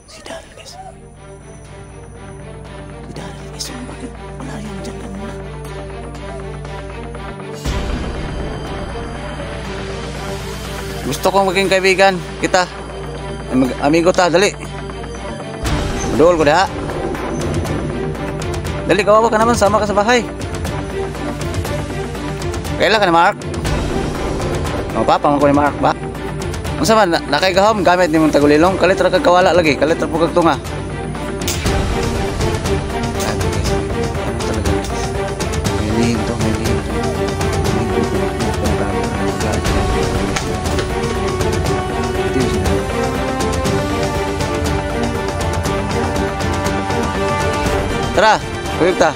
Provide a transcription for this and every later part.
Si Daryl guys. Si Daryl guys. Bakit wala yan dyan kanina? Gusto kong maging kaibigan kita. Amigo ta, dali. Madul ko diha. Dali, kawawa ka naman, sama ka sa bahay. Kailan ka na, Mark? O, papang ako ni Mark ba? Ang sama, nakaigahom, gamit ni mong tagulilong. Kalitra kagkawala lagi, kalitra po kagtunga. May lihim to, may lihim to. Tara, kuyog ta.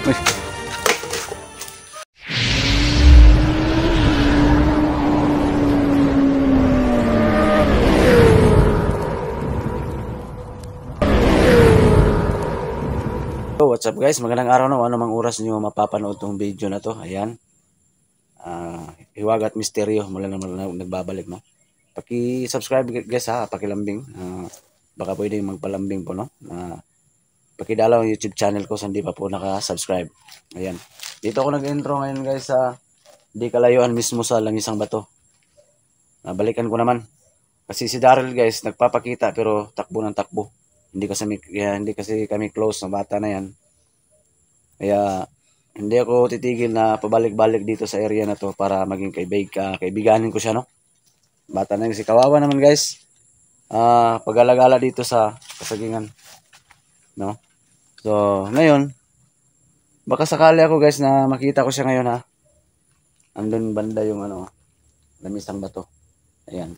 Uy. So, what's up guys? Magandang araw na. Ano mang oras nyo mapapanood tong video na to. Ayan. Hiwaga at misteryo. Mula naman nagbabalik, no? Paki-subscribe guys ha. Pakilambing. Baka pwedeng magpalambing po, no? Pakidalaw ang YouTube channel ko sa hindi pa po naka-subscribe. Ayan. Dito ako nag-intro ngayon guys sa di kalayuan mismo sa Langisang Bato. Balikan ko naman. Kasi si Daryl guys nagpapakita pero takbo ng takbo. Hindi kasi kami close na bata na yan. Kaya hindi ako titigil na pabalik-balik dito sa area na to para maging kaibiganin ko siya, no? Bata na yun. Si kawawa naman guys. Pag-alagala dito sa kasagingan, no? So ngayon baka sakali ako guys na makita ko siya ngayon, ha. Andun banda yung Langisang Bato. Ayan.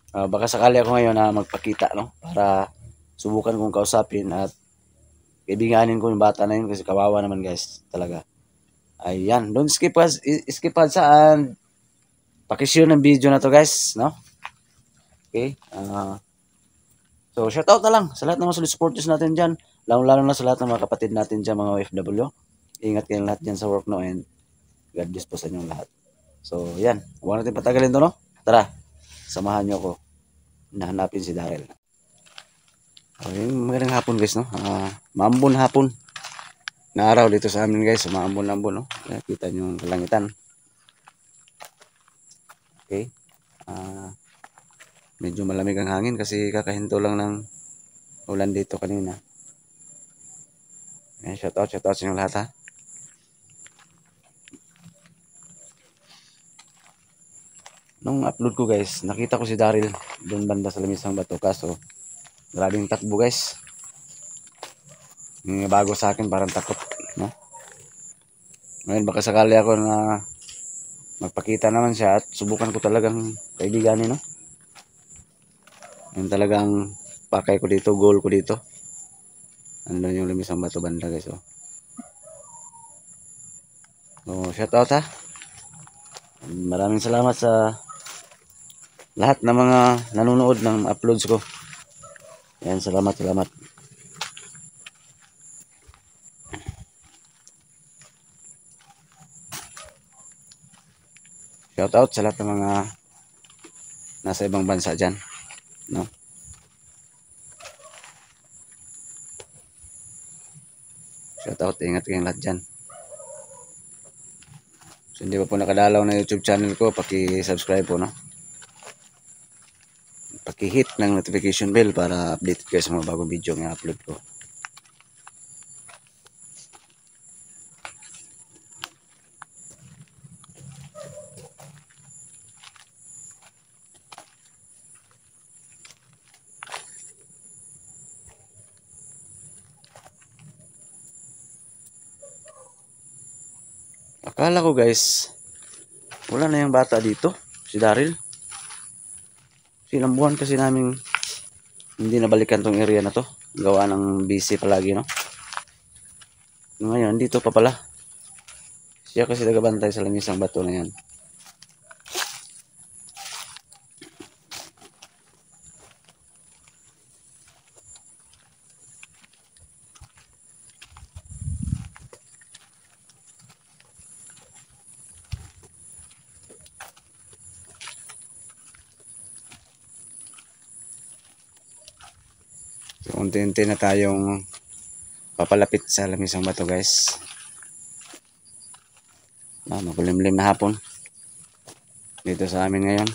Baka sakali ako ngayon na magpakita, no? Para subukan kong kausapin at kaibiganin ko yung bata na yun kasi kawawa naman guys talaga. Ayan. Don't skip ads saan. Pakishare ng video na to guys, no? Okay. So, shout out na lang sa lahat ng mga solid supporters natin dyan. Lalo na sa lahat ng mga kapatid natin dyan, mga OFW. Ingat kayong lahat dyan sa work, no? And God bless po sa inyong lahat. So, yan. Huwag natin patagalin to, no? Tara, samahan nyo ako na hanapin si Daryl. Okay, magandang hapon guys, no? Maambon hapon na araw dito sa amin guys. Maambon-ambon, no? Kita nyo yung kalangitan. Okay. Medyo malamig ang hangin kasi kakahinto lang ng ulan dito kanina. Ayan, shout out sa inyong lahat, ha. Nung upload ko guys, nakita ko si Daryl doon banda sa Langisang Bato. Kaso, grabing takbo guys. Yung bago sa akin, parang takot, no? Ngayon, baka sakali ako na magpakita naman siya at subukan ko talagang kaibiganin, no? Yung talagang pakay ko dito, goal ko dito. Andun yung Langisang Bato banda guys, oh. So, shout out, ha. Maraming salamat sa lahat ng mga nanonood ng uploads ko. Yan, salamat. Shout out sa lahat ng mga nasa ibang bansa dyan, no? Shout out, ingat kayong lahat dyan. So, hindi pa po nakadalaw na YouTube channel ko, paki-subscribe po, no? Paki-hit ng notification bell para update kayo sa mga bagong video na upload ko. Akala ko guys, wala na yung bata dito, si Daryl. Ilang buwan kasi namin hindi nabalikan tong area na to. Gawa ng busy palagi, no? Ngayon, dito pa pala. Siya kasi nagabantay sa Langisang Bato na yan. So, unti-unti na tayong papalapit sa lamisang bato guys. Makulimlim na hapon dito sa amin ngayon.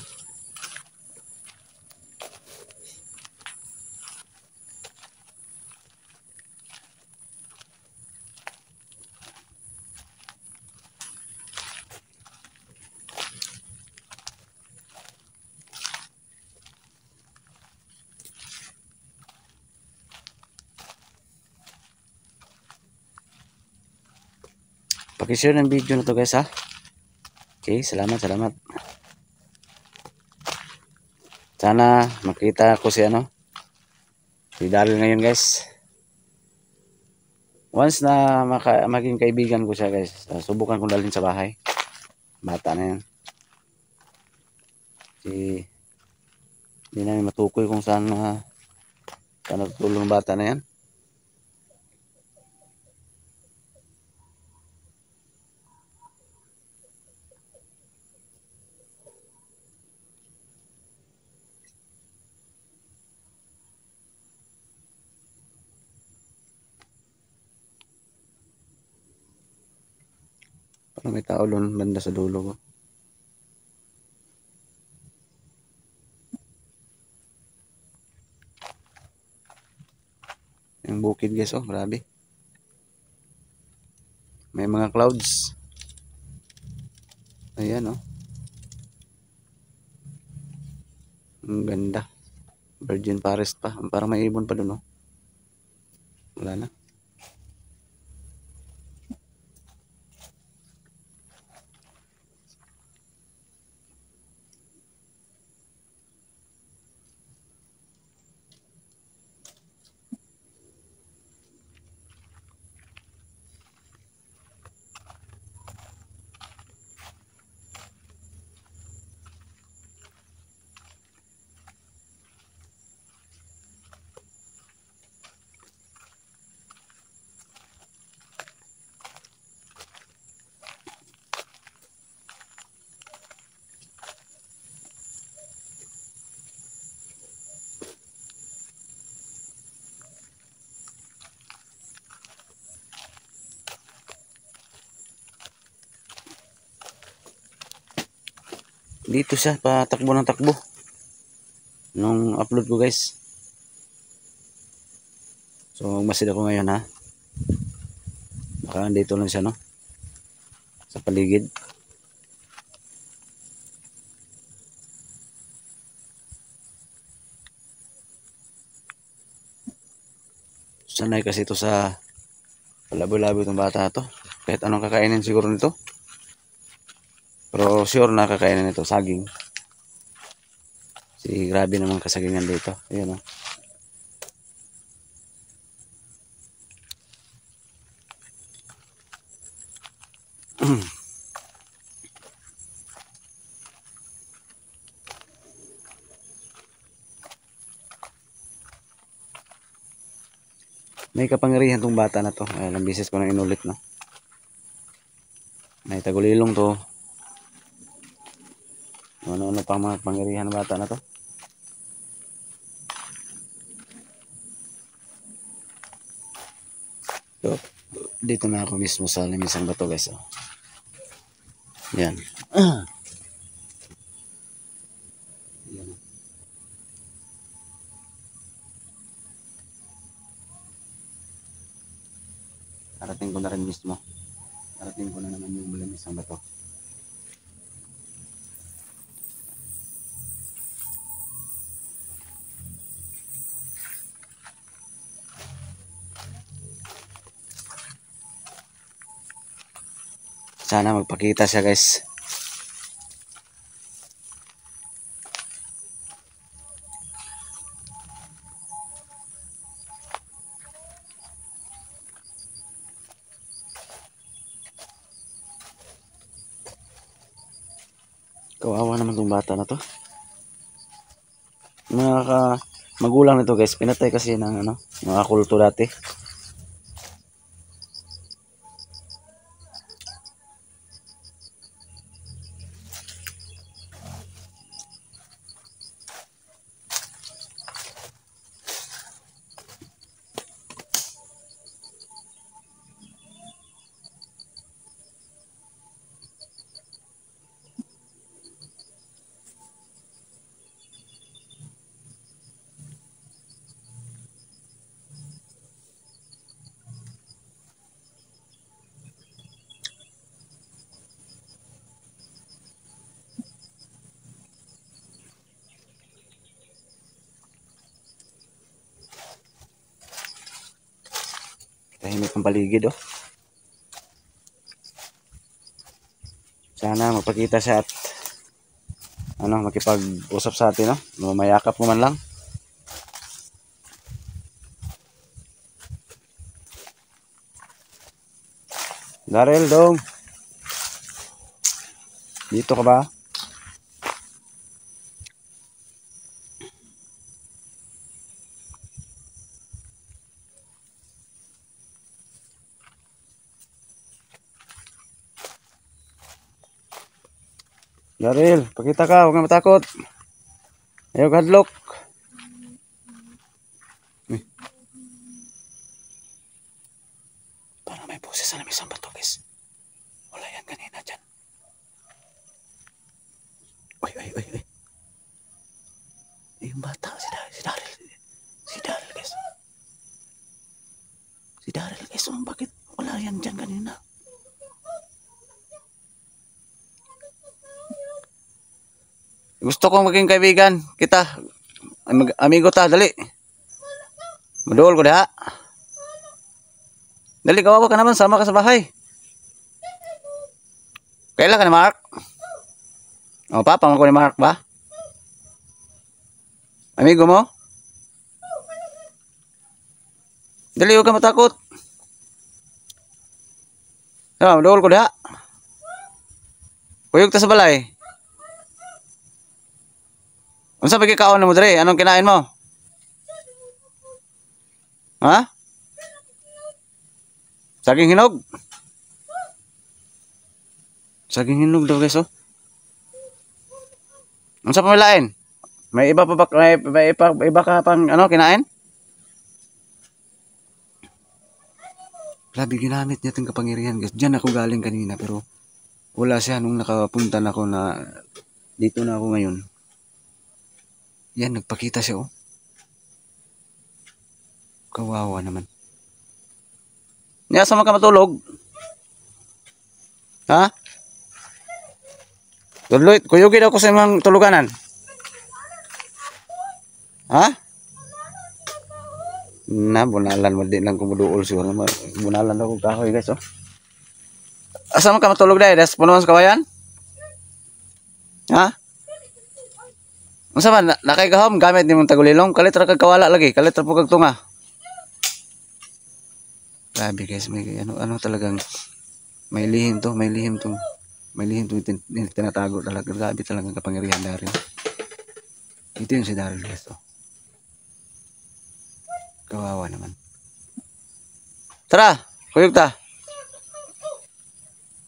Paki-share ng video na to guys ha. Okay, salamat. Sana makita ko si si Daryl ngayon guys. Once na maging kaibigan ko siya guys, subukan kong dalhin sa bahay. Bata na yan. Hindi namin matukoy kung saan natutulong bata na yan. Parang may tao doon banda sa dulo ko. Yung bukid guys, oh, grabe. May mga clouds. Ayan, oh. Ang ganda. Virgin Forest pa. Parang may ibon pa doon, oh. Wala na. Dito siya, patakbo ng takbo. Nung upload ko guys. So, magmasid ako ngayon ha. Baka andito lang siya, no? Sa paligid. Sanay kasi ito sa palaboy-laboy itong bata to. Kahit anong kakainin siguro nito. Pero sure na kakainin nito, saging. Grabe naman kasagingan dito. Ayan, oh. May kapangyarihan tong bata na to. Ilang beses ko na inulit, no. May tagulilong to. Ano-ano pang mga pangyarihan ng bata na to. So, dito na ako mismo sa lamisang bato guys, oh. Yan. Yan. Arating ko na rin mismo. Arating ko na naman yung lamisang bato. Sana magpakita siya guys. Kawawa naman tong bata na to. Mga magulang nito guys, pinatay kasi ng mga kulto dati. Tahimik ang paligid, oh. Sana magpakita siya at makipag-usap sa atin, no? Mayakap mo man lang. Daryl, dong. Dito ka ba? Daryl, pakita ka, huwag kang matakot. Ayaw hadlok. Parang may boses sa lamisang bato, guys. Wala yan kanina dyan. Uy. Yung bata, si Daryl. Si Daryl, guys. Si Daryl, guys. Bakit wala yan dyan kanina? Gusto kong maging kaibigan kita. Amigo ta, dali. Maduol ko diha. Dali, kawawa ka naman, sama ka sa bahay. Kailan ka ni Mark? O, papa mo ko ni Mark ba? Amigo mo? Dali, huwag ka matakot. Maduol ko diha. Kuyog ta sa balay. Unsa ba kikaon mo dre? Anong kinain mo? Ha? Saging hinog? Saging hinog daw, guys, oh. Unsa pa malain? May iba pa ba, may iba ka pang kinain? Grabe, ginamit niya itong kapangyarihan, guys. Diyan ako galing kanina pero wala siya nung nakapunta na ako na dito na ako ngayon. Yan, nagpakita siya, oh. Kawawa naman. Niyasa man ka matulog? Ha? Tuloy, kuyugin ako sa mga tuluganan. Ha? Bunalan mo din lang kumuduol siguro. Bunalan ako kahoy, guys, oh. Asa man ka matulog dahil? Das punuan sa kawayan? Ha? Unsa man nakay gahom gamit nimong tagulilong, kalit ra kag kawala lagi, kalit ra pug tunga. Grabe, guys, may talagang may lihim to, tinatago talaga. Grabe talaga kapangyarihan Daryl. Ito yung si Daryl, guys, oh. Kawawa naman. Tara, kuyog ta.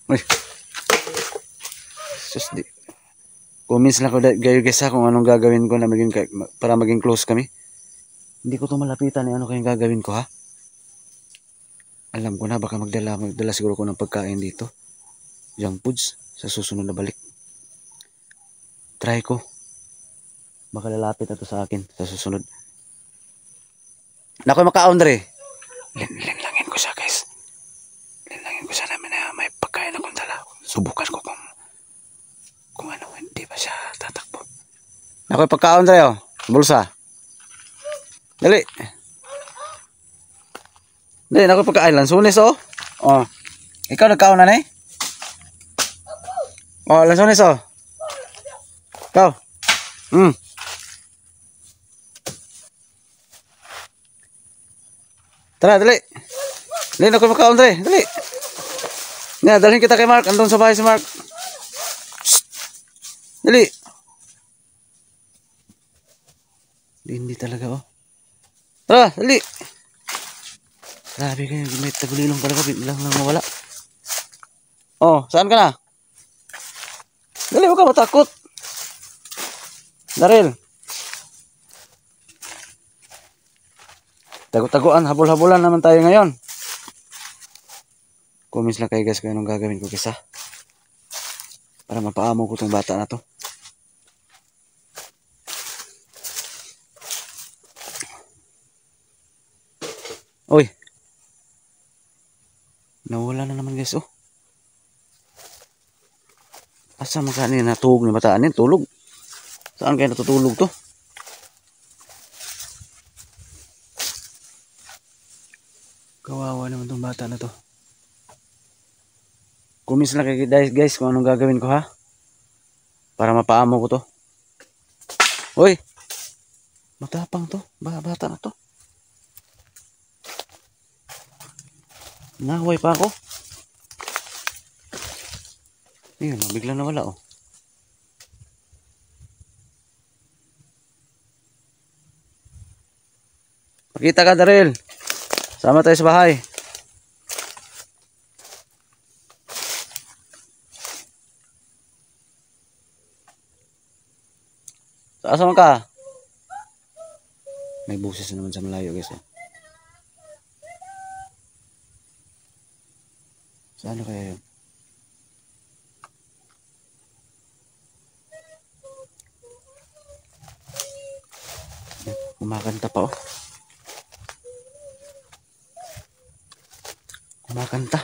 Uy. Sus, di. Comments lang ko gayo, guys, kung anong gagawin ko na para maging close kami. Hindi ko to malapitan, ano kayong gagawin ko, ha? Alam ko na, baka magdala siguro ko ng pagkain dito. Junk foods sa susunod na balik. Try ko. Baka lalapit na to sa akin sa susunod. Nakoy makaon dre. Linlangin ko siya, guys. Linlangin ko siya namin na may pagkain akong dala. Subukan ko kung ano, hindi ba siya tatakbo. Nakoy pagkaon dre, oh. Bulsa. Dali. Dali, nakoy pagkain. Lansunis, oh. Oh. Ikaw nagkaon na, eh? Oh, lansunis, oh. Ikaw. Tara, dali. Dali, nakoy makaon, dali. Dali. Nga, dalhin kita kay Mark. Andun sa bahay si Mark. Shhh. Dali. Hindi talaga, oh. Tara, dali. Grabe kayo, may tagulilong pala ko. Biglang lang mawala. Oh, saan ka na? Dali, huwag ka matakot. Daryl. Tago-taguan, habol-habulan naman tayo ngayon. Comments lang kayo, guys, kung anong gagawin ko, guys, ha? Para mapaamo ko tong bata na to. Uy. Nawala na naman, guys, oh. Asa man kanina natulog ni bataan yan? Tulog. Saan kayo natutulog to? Kawawa naman tong bata na to. Kumis lang kay guys kung anong gagawin ko ha. Para mapaamo ko to. Hoy! Matapang to. Bata na to. Naway pa ako. Ayun, bigla na wala oh. Pakita ka, Daryl. Sama tayo sa bahay. Saan ka? May buses na naman sa malayo guys eh. Saan kaya yun? Kumakanta pa oh. Kumakanta.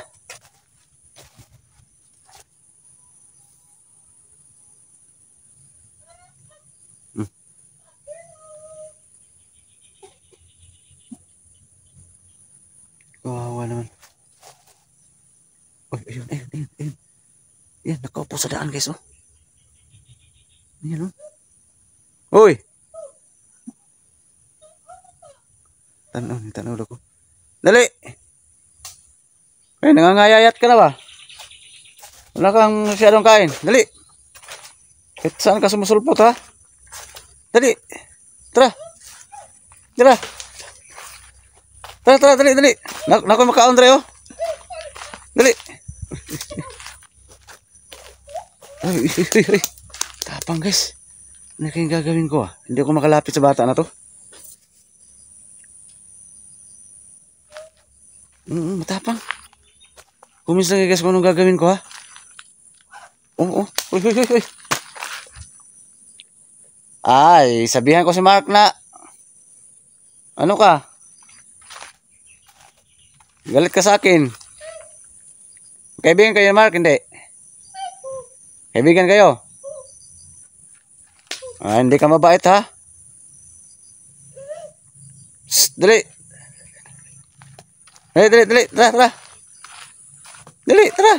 Kawawa naman. Uy, ayun. Yan, nakaupo sa daan guys oh. Yan oh. Uy! Tanaw ko. Dali! Ay, nangangayayat ka na ba? Wala kang masyadong kain. Dali! Kahit saan ka sumusulpot ha? Dali! Tara! Dali! Naku makaon dre oh. Dali! Ay. Tapang guys. Ano kayong gagawin ko ah? Hindi ako makalapit sa bata na to. Matapang. Kumis lang guys kung anong gagawin ko ha. Uy. Ay, sabihan ko si Mark na. Ano ka? Galit ka sa akin. Kaibigan kayo Mark, hindi? Kaibigan kayo? Hindi ka mabait ha? Shh, dali. Tara. Dali, tara.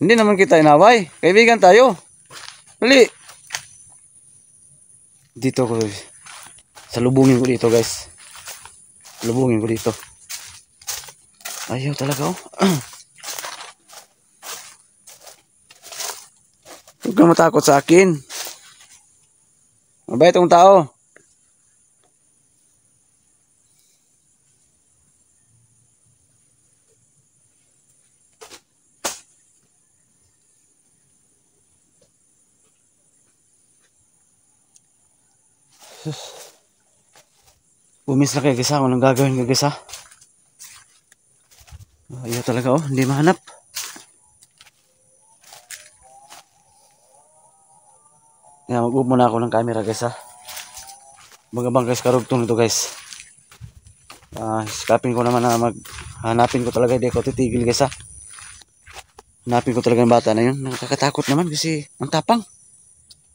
Hindi naman kita inaway. Kaibigan tayo. Dali. Dito ko. Salubungin ko dito guys. Salubungin ko dito. Ayaw talaga oh. Huwag kang matakot sa akin. Mabait akong tao. Bumis na kayo guys ha. Anong gagawin ko guys ha? Ayaw talaga oh. Hindi mahanap. Kaya mag-up muna ako ng camera guys ha. Magabang guys karugtong nito guys. Iskapin ko naman na hanapin ko talaga. Hindi ako titigil guys ha. Hanapin ko talaga yung bata na yun. Nakakatakot naman kasi ang tapang.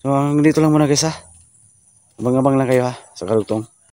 So dito lang muna guys ha. Abang-abang lang kayo ha sa karugtong.